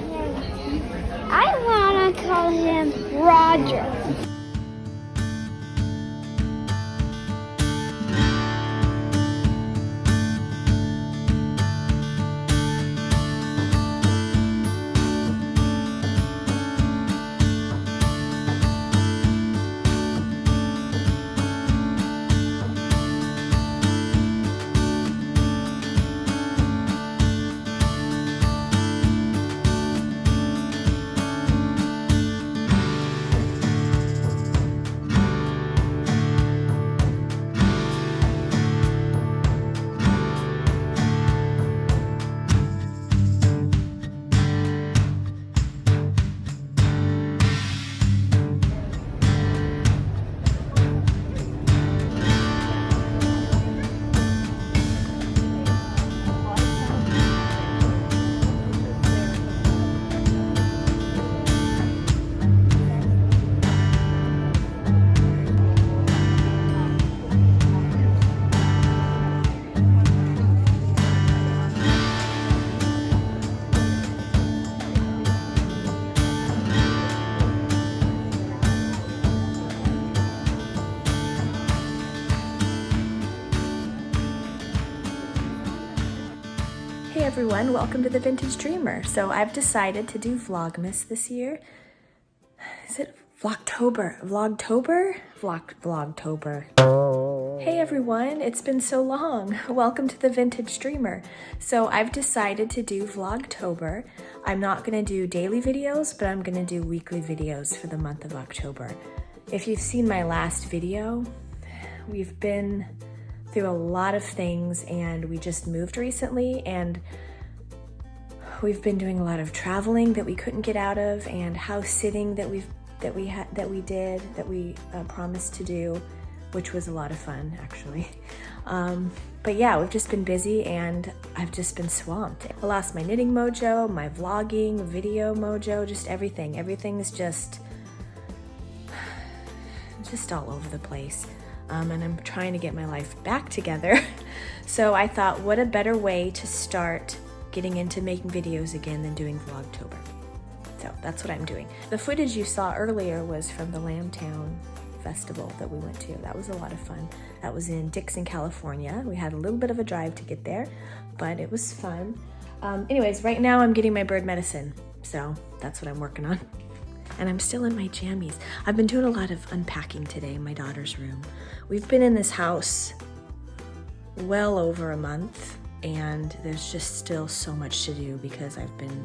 I want to call him Roger. Hey everyone, welcome to the Vintage Dreamer. So I've decided to do Vlogmas this year. Is it Vlogtober? Vlogtober? Vlogtober. Hey everyone, it's been so long. Welcome to the Vintage Dreamer. So I've decided to do Vlogtober. I'm not gonna do daily videos, but I'm gonna do weekly videos for the month of October. If you've seen my last video, we've been through a lot of things and we just moved recently and we've been doing a lot of traveling that we couldn't get out of and house sitting that we promised to do, which was a lot of fun actually. But yeah, we've just been busy and I've just been swamped. I lost my knitting mojo, my vlogging, video mojo, just everything. Everything's just all over the place. And I'm trying to get my life back together. So I thought, what a better way to start getting into making videos again than doing Vlogtober. So that's what I'm doing. The footage you saw earlier was from the Lambtown festival that we went to. That was a lot of fun. That was in Dixon, California. We had a little bit of a drive to get there, but it was fun. Anyways, right now I'm getting my bird medicine. So that's what I'm working on. And I'm still in my jammies. I've been doing a lot of unpacking today in my daughter's room. We've been in this house well over a month and there's just still so much to do because I've been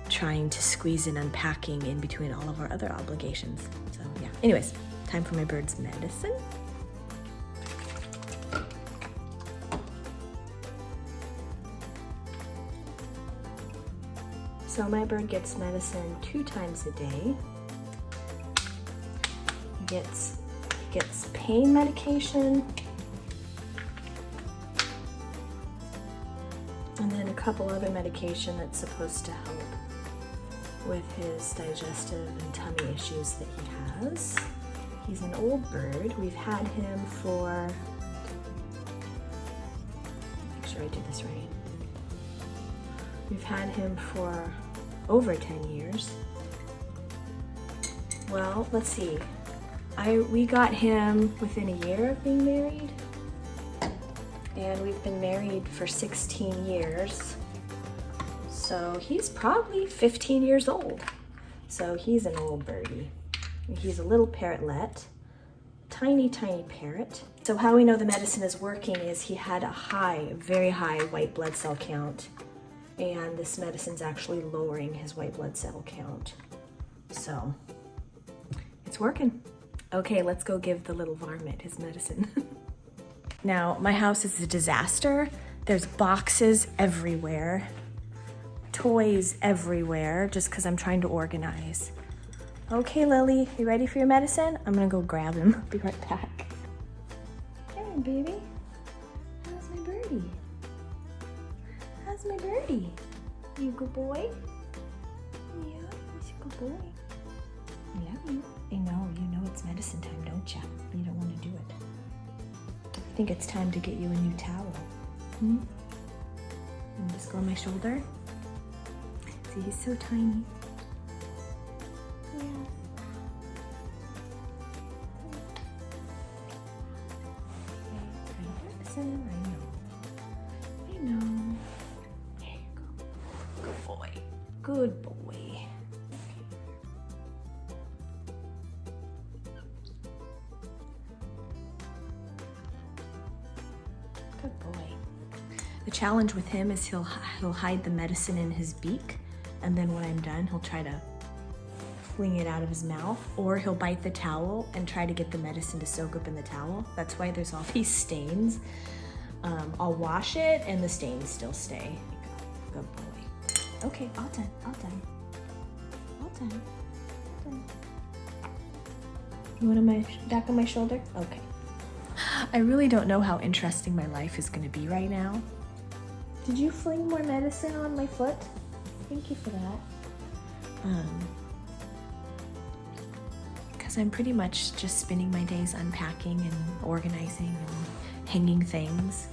trying to squeeze in unpacking in between all of our other obligations. So yeah, anyways, time for my bird's medicine. So my bird gets medicine 2 times a day. He gets pain medication, and then a couple other medication that's supposed to help with his digestive and tummy issues that he has. He's an old bird. We've had him for, make sure I do this right. We've had him for over 10 years. Well, let's see. We got him within a year of being married, and we've been married for 16 years. So he's probably 15 years old. So he's an old birdie. He's a little parrotlet, tiny, tiny parrot. So how we know the medicine is working is he had a very high white blood cell count, and this medicine's actually lowering his white blood cell count. So it's working. Okay, let's go give the little varmint his medicine. Now, my house is a disaster. There's boxes everywhere, toys everywhere, just because I'm trying to organize. Okay, Lily, you ready for your medicine? I'm gonna go grab him. I'll be right back. Hey, baby. How's my birdie? How's my birdie? You a good boy? Yeah, he's a good boy. Love you. I know, you know it's medicine time, don't you? You don't want to do it. I think it's time to get you a new towel. And just go on my shoulder. See, he's so tiny. Yeah. Medicine, I know. There you go. Good boy. Good boy. Good boy. The challenge with him is he'll hide the medicine in his beak, and then when I'm done, he'll try to fling it out of his mouth, or he'll bite the towel and try to get the medicine to soak up in the towel. That's why there's all these stains. I'll wash it and the stains still stay. Good boy. Okay, all done, all done. All done, all done. You want my back on my shoulder? Okay. I really don't know how interesting my life is gonna be right now. Did you fling more medicine on my foot? Thank you for that. Because I'm pretty much just spending my days unpacking and organizing and hanging things.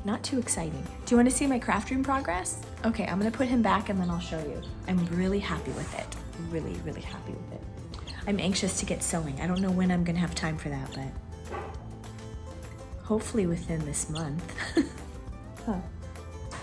Not too exciting. Do you want to see my craft room progress? Okay, I'm gonna put him back and then I'll show you. I'm really happy with it. Really, really happy with it. I'm anxious to get sewing. I don't know when I'm gonna have time for that, but hopefully within this month. Huh.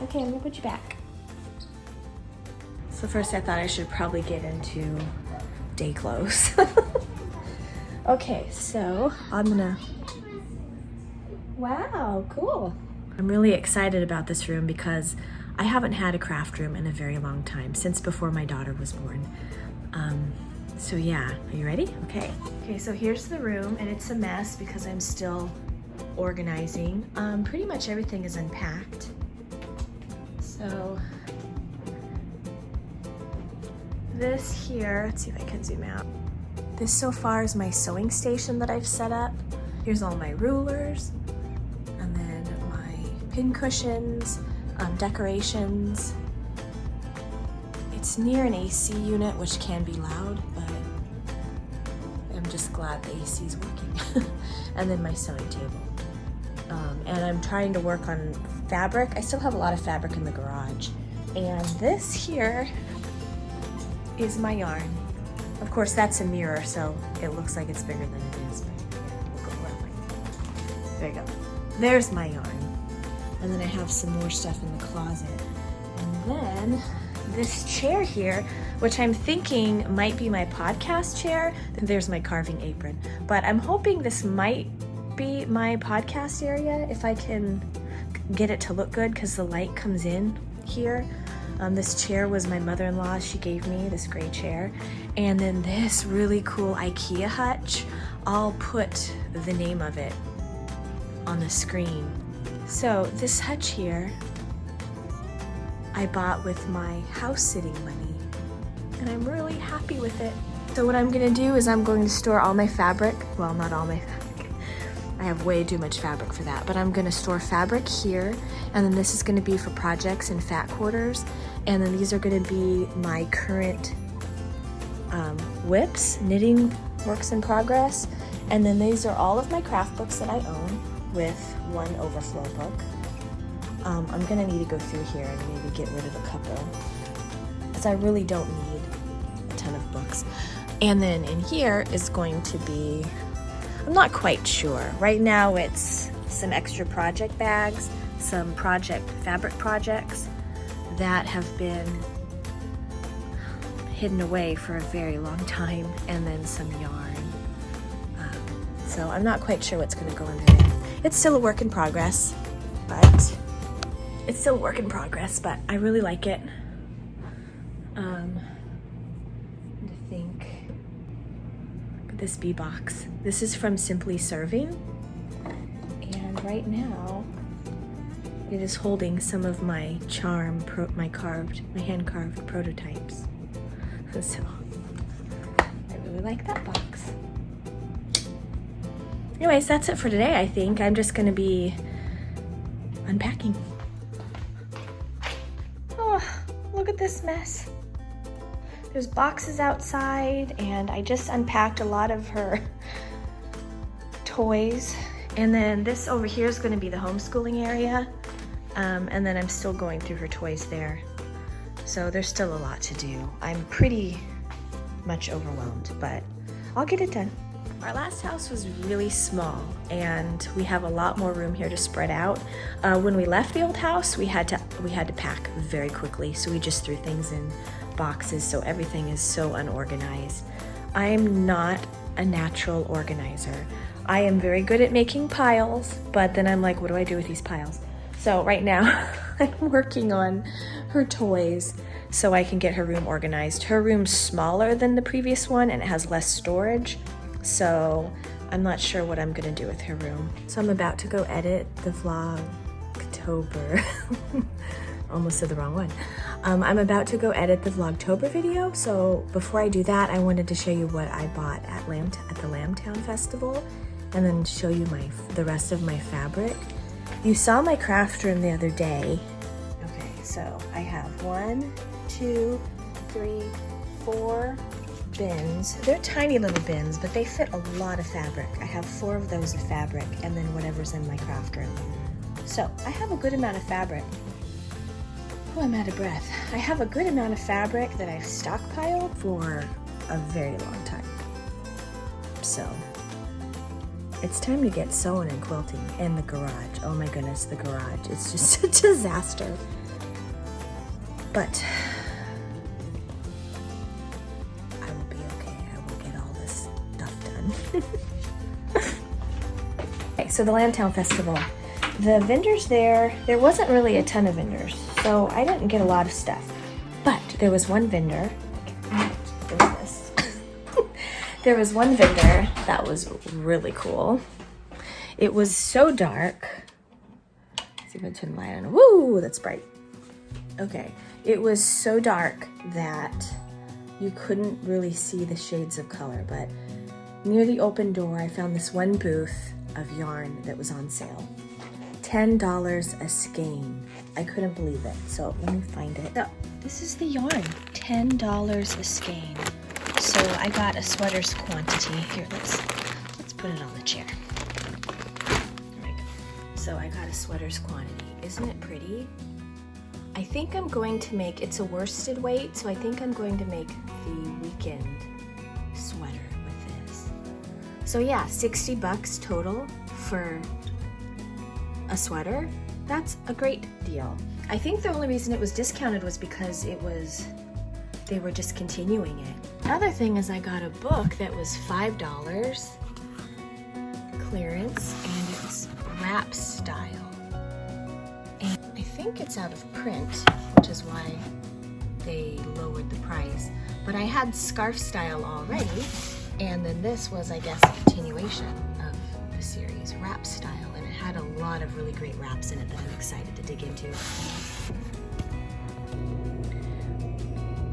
Okay, I'm gonna put you back. So first I thought I should probably get into day clothes. Okay, so I'm gonna, wow, cool. I'm really excited about this room because I haven't had a craft room in a very long time, since before my daughter was born. So yeah, are you ready? Okay. Okay, so here's the room, and it's a mess because I'm still organizing. Pretty much everything is unpacked. So this here, let's see if I can zoom out. This so far is my sewing station that I've set up. Here's all my rulers, and then my pin cushions, decorations. It's near an AC unit, which can be loud, but I'm just glad the AC is working. And then my sewing table. And I'm trying to work on fabric. I still have a lot of fabric in the garage. And this here is my yarn. Of course, that's a mirror, so it looks like it's bigger than it is. But yeah, we'll go that way. There you go. There's my yarn. And then I have some more stuff in the closet. And then this chair here, which I'm thinking might be my podcast chair. There's my carving apron. But I'm hoping this might be my podcast area if I can get it to look good, because the light comes in here. This chair was my mother-in-law. She gave me this gray chair. And then this really cool IKEA hutch. I'll put the name of it on the screen. So this hutch here, I bought with my house sitting money. And I'm really happy with it. So what I'm gonna do is I'm going to store all my fabric. Well, not all my fabric. I have way too much fabric for that, but I'm gonna store fabric here, and then this is gonna be for projects and fat quarters, and then these are gonna be my current whips, knitting works in progress, and then these are all of my craft books that I own with one overflow book. I'm gonna need to go through here and maybe get rid of a couple, because I really don't need a ton of books. And then in here is going to be, I'm not quite sure. Right now it's some extra project bags, some fabric projects that have been hidden away for a very long time, and then some yarn. So I'm not quite sure what's gonna go in there. It's still a work in progress, but I really like it. To think. This bee box. This is from SimplyServing, and right now it is holding some of my my hand-carved prototypes. So I really like that box. Anyways, that's it for today, I think. I'm just gonna be unpacking. Oh, look at this mess. There's boxes outside, and I just unpacked a lot of her toys. And then this over here is gonna be the homeschooling area. And then I'm still going through her toys there. So there's still a lot to do. I'm pretty much overwhelmed, but I'll get it done. Our last house was really small and we have a lot more room here to spread out. When we left the old house, we had to pack very quickly, so we just threw things in boxes, so everything is so unorganized. I'm not a natural organizer. I am very good at making piles, but then I'm like, what do I do with these piles? So right now I'm working on her toys so I can get her room organized. Her room's smaller than the previous one and it has less storage. So I'm not sure what I'm gonna do with her room. So I'm about to go edit the Vlogtober. Almost said the wrong one. I'm about to go edit the Vlogtober video. So before I do that, I wanted to show you what I bought at the Lambtown Festival and then show you the rest of my fabric. You saw my craft room the other day. Okay, so I have 1, 2, 3, 4 bins. They're tiny little bins, but they fit a lot of fabric. I have 4 of those of fabric and then whatever's in my craft room. So I have a good amount of fabric. Oh, I'm out of breath. I have a good amount of fabric that I've stockpiled for a very long time. So it's time to get sewing and quilting in the garage. Oh my goodness, the garage. It's just a disaster. But Okay, so the Lambtown Festival. The vendors there wasn't really a ton of vendors, so I didn't get a lot of stuff. But there was one vendor, there was one vendor that was really cool. It was so dark. Let's see if I turn the light on. Woo, that's bright. Okay, it was so dark that you couldn't really see the shades of color, but near the open door, I found this one booth of yarn that was on sale. $10 a skein. I couldn't believe it, so let me find it. So, this is the yarn, $10 a skein. So I got a sweater's quantity. Here, let's put it on the chair. There we go. So I got a sweater's quantity. Isn't it pretty? I think I'm going to make, it's a worsted weight, so I think I'm going to make the weekend sweater with this. So yeah, $60 total for a sweater. That's a great deal. I think the only reason it was discounted was because they were discontinuing it. Another thing is I got a book that was $5 clearance and it's wrap style. And I think it's out of print, which is why they lowered the price. But I had scarf style already, and then this was, I guess, a continuation of the series, wrap style, and it had a lot of really great wraps in it that I'm excited to dig into.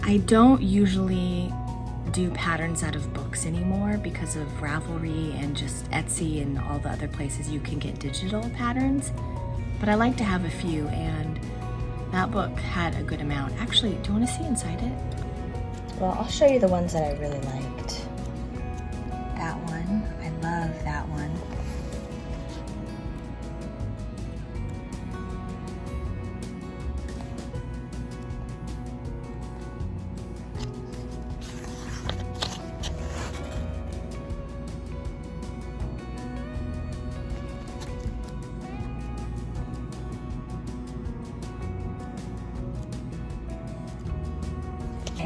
I don't usually do patterns out of books anymore because of Ravelry and just Etsy and all the other places you can get digital patterns. But I like to have a few, and that book had a good amount. Actually, do you want to see inside it? Well, I'll show you the ones that I really liked. That one, I love that one.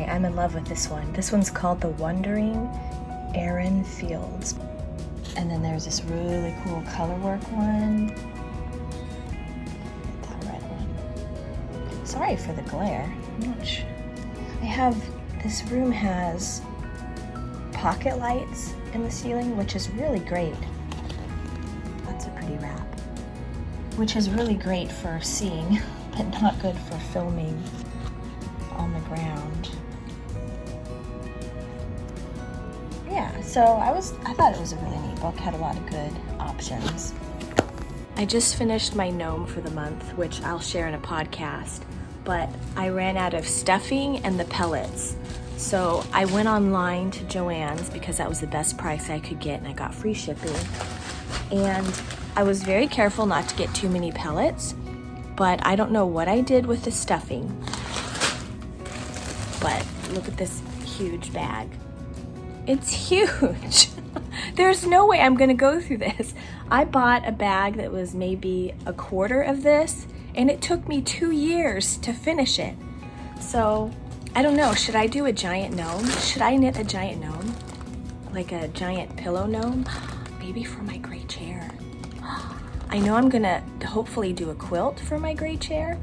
I'm in love with this one. This one's called The Wandering Aran Fields. And then there's this really cool colorwork one. That red one. Sorry for the glare. I'm not sure. This room has pocket lights in the ceiling, which is really great. That's a pretty wrap. Which is really great for seeing, but not good for filming on the ground. Yeah, so I thought it was a really neat book, had a lot of good options. I just finished my gnome for the month, which I'll share in a podcast, but I ran out of stuffing and the pellets. So I went online to Joann's because that was the best price I could get and I got free shipping. And I was very careful not to get too many pellets, but I don't know what I did with the stuffing. but look at this huge bag. It's huge. There's no way I'm gonna go through this. I bought a bag that was maybe a quarter of this, and it took me 2 years to finish it. So, I don't know, should I do a giant gnome? Should I knit a giant gnome? Like a giant pillow gnome? Maybe for my gray chair. I know I'm gonna hopefully do a quilt for my gray chair,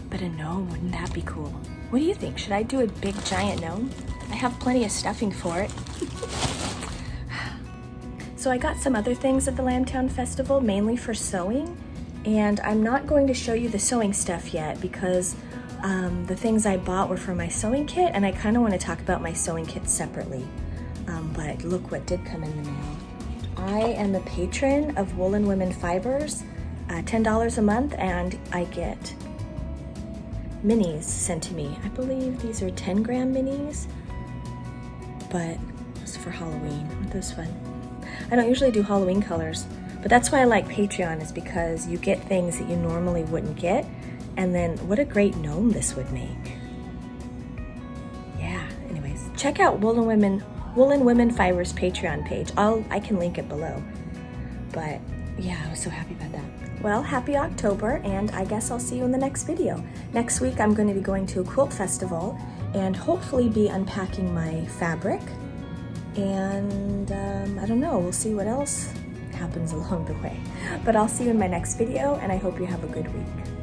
but a gnome, wouldn't that be cool? What do you think? Should I do a big giant gnome? I have plenty of stuffing for it. So I got some other things at the Lambtown Festival, mainly for sewing, and I'm not going to show you the sewing stuff yet because the things I bought were for my sewing kit, and I kind of want to talk about my sewing kit separately. But look what did come in the mail. I am a patron of Woolen Women Fibers, $10 a month, and I get minis sent to me. I believe these are 10-gram minis, but it's for Halloween. Aren't those fun? I don't usually do Halloween colors, but that's why I like Patreon, is because you get things that you normally wouldn't get, and then what a great gnome this would make. Yeah, anyways, check out Woolen Women Fibers Patreon page. I can link it below. But yeah, I was so happy about that. Well, happy October, and I guess I'll see you in the next video. Next week I'm going to be going to a quilt festival and hopefully be unpacking my fabric. And I don't know, we'll see what else happens along the way. But I'll see you in my next video, and I hope you have a good week.